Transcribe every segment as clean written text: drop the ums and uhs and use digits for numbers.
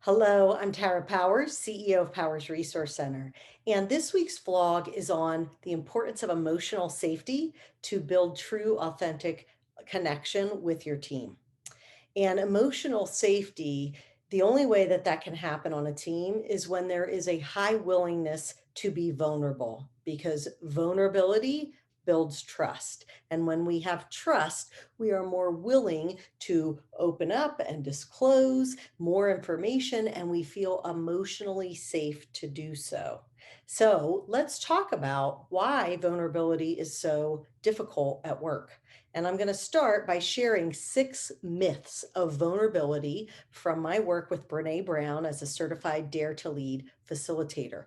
Hello, I'm Tara Powers, CEO of Powers Resource Center, and this week's vlog is on the importance of emotional safety to build true, authentic connection with your team. And emotional safety, the only way that that can happen on a team is when there is a high willingness to be vulnerable, because vulnerability builds trust. And when we have trust, we are more willing to open up and disclose more information, and we feel emotionally safe to do so. So let's talk about why vulnerability is so difficult at work. And I'm going to start by sharing 6 myths of vulnerability from my work with Brene Brown as a certified Dare to Lead facilitator.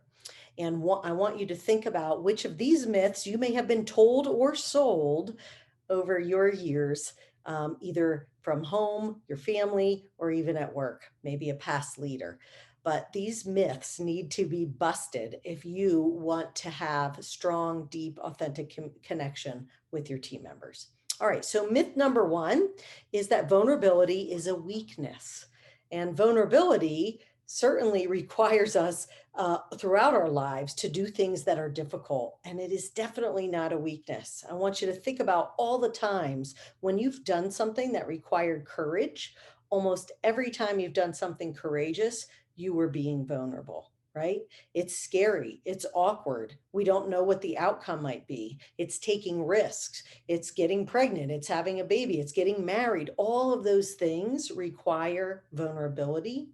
And I want you to think about which of these myths you may have been told or sold over your years, either from home, your family, or even at work, maybe a past leader. But these myths need to be busted if you want to have strong, deep, authentic connection with your team members. All right, so myth number 1 is that vulnerability is a weakness. And vulnerability certainly requires us throughout our lives to do things that are difficult. And it is definitely not a weakness. I want you to think about all the times when you've done something that required courage. Almost every time you've done something courageous, you were being vulnerable, right? It's scary. It's awkward. We don't know what the outcome might be. It's taking risks. It's getting pregnant. It's having a baby. It's getting married. All of those things require vulnerability.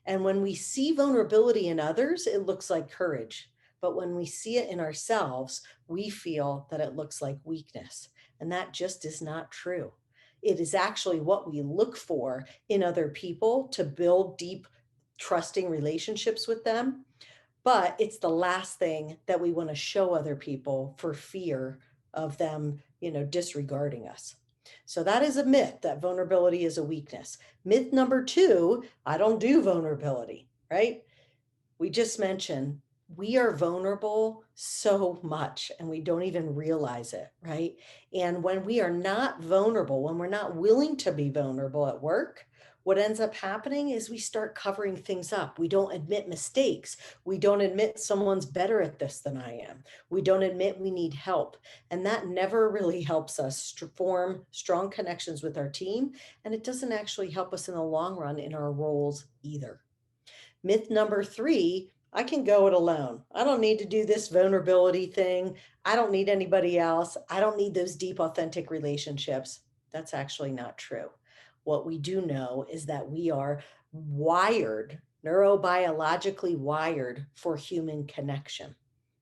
And when we see vulnerability in others, it looks like courage. But when we see it in ourselves, we feel that it looks like weakness. And that just is not true. It is actually what we look for in other people to build deep, trusting relationships with them. But it's the last thing that we want to show other people for fear of them, disregarding us. So that is a myth that vulnerability is a weakness. Myth number 2, I don't do vulnerability, right? We just mentioned we are vulnerable so much and we don't even realize it, right? And when we are not vulnerable, when we're not willing to be vulnerable at work, what ends up happening is we start covering things up. We don't admit mistakes. We don't admit someone's better at this than I am. We don't admit we need help. And that never really helps us form strong connections with our team. And it doesn't actually help us in the long run in our roles either. Myth number 3, I can go it alone. I don't need to do this vulnerability thing. I don't need anybody else. I don't need those deep, authentic relationships. That's actually not true. What we do know is that we are wired, neurobiologically wired for human connection,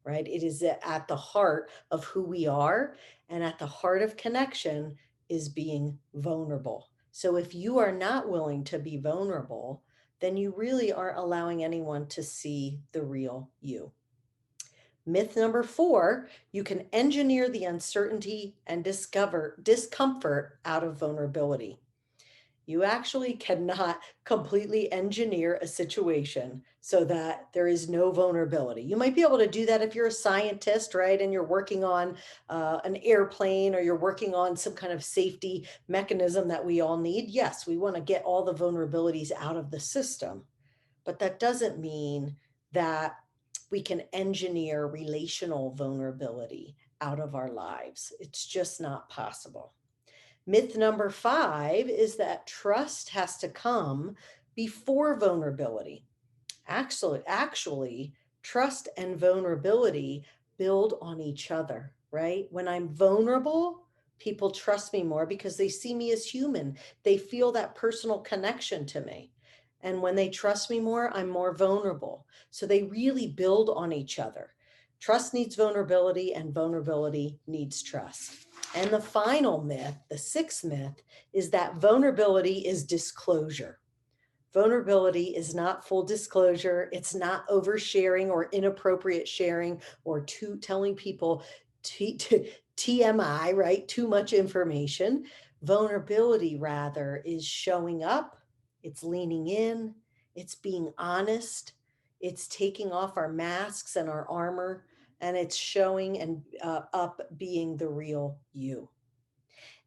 right? It is at the heart of who we are, and at the heart of connection is being vulnerable. So if you are not willing to be vulnerable, then you really aren't allowing anyone to see the real you. Myth number 4, you can engineer the uncertainty and discomfort out of vulnerability. You actually cannot completely engineer a situation so that there is no vulnerability. You might be able to do that if you're a scientist, right? And you're working on an airplane, or you're working on some kind of safety mechanism that we all need. Yes, we want to get all the vulnerabilities out of the system, but that doesn't mean that we can engineer relational vulnerability out of our lives. It's just not possible. Myth number 5 is that trust has to come before vulnerability. Actually, trust and vulnerability build on each other, right? When I'm vulnerable, people trust me more because they see me as human. They feel that personal connection to me. And when they trust me more, I'm more vulnerable. So they really build on each other. Trust needs vulnerability, and vulnerability needs trust. And the final myth, the 6th myth, is that vulnerability is disclosure. Vulnerability is not full disclosure. It's not oversharing or inappropriate sharing or telling people TMI, right? Too much information. Vulnerability, rather, is showing up, it's leaning in, it's being honest, it's taking off our masks and our armor, and it's showing and up being the real you.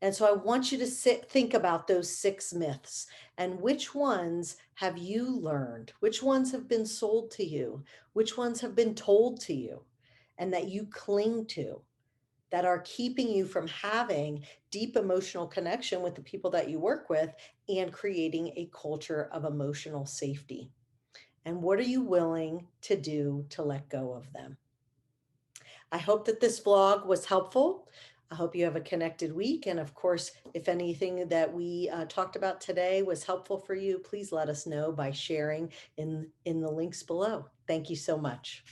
And so I want you to think about those 6 myths and which ones have you learned? Which ones have been sold to you? Which ones have been told to you and that you cling to, that are keeping you from having deep emotional connection with the people that you work with and creating a culture of emotional safety? And what are you willing to do to let go of them? I hope that this vlog was helpful. I hope you have a connected week. And of course, if anything that we talked about today was helpful for you, please let us know by sharing in the links below. Thank you so much.